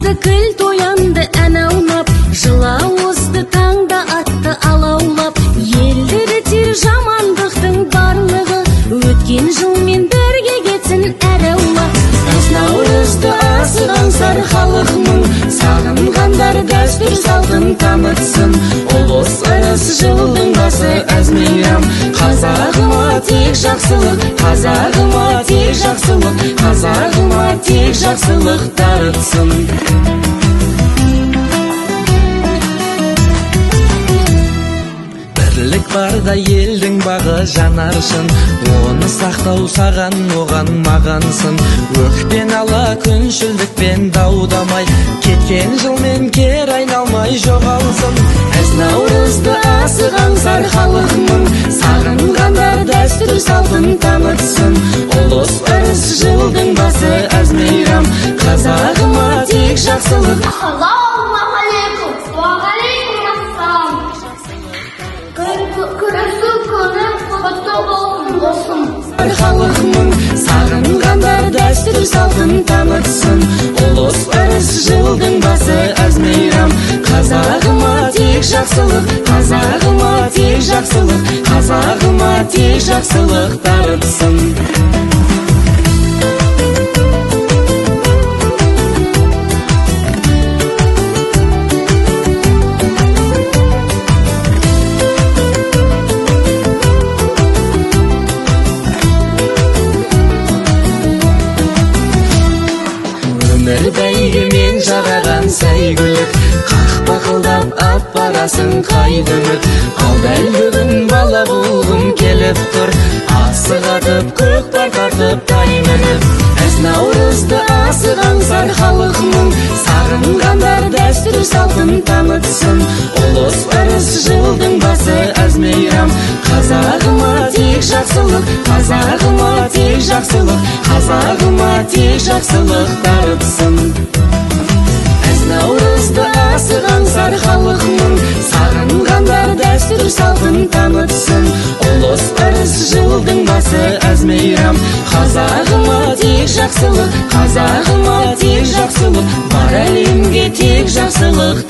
Тікіл тоянды ән аунап, жылауызды таңда атты алаулап. Елдері тер жамандықтың барлығы, өткен жылмен бірге кетсін әр аула. Наурызды асыған сар халықмын, сағынғандар дәстүр салтын танытсын. Ұлыс ырыс жылдың басы әз мейрам, қазағыма тек жақсылық, қазағыма тек жақсылық, қазағыма тек жақсылық дарытсын. Бірлік барда елдің бағы жанаршын, оны сақтау саған оған мағансың. Өкпен ала күншілдікпен даудамай, кеткен жылмен кер айналмай жоғалсын. Әз наурызды асыған сар халықмын, сағынғандар дәстүр салтын танытсын. Ұлыс ырыс жылдың басы әз мейрам, қазағыма тек жақсылық. Халықмын, сағынғандар дәстүр салтын танытсын. Ұлыс ырыс жылдың басы әз мейрам, қазағыма тек жақсылық, қазағыма тек жақсылық, қазағыма тек жақсылық дарытсын. Өмір бәйгемен жараған сәйгүлік, қақпақылдап ап барасын қайда үміт. Ал дәл бүгін бала болғым келіп тұр, асығатып көкпар тартып тай мініп. Әз наурызды асыған сар халықмын, сағынғандар дәстүр салтын танытсын. Ұлыс ырыс жылдың басы әз мейрам, қазағыма тек жақсылық, қазағыма тек жақсылық, қазағыма тек жақсылық дарытсын. Әз наурызды асыған сар халықмын, сағынғандар дәстүр салтын танытсын. Ұлыс ырыс жылдың басы әз мейрам, қазағыма тек жақсылық, қазағыма тек жақсылық, бар әлемге тек жақсылық.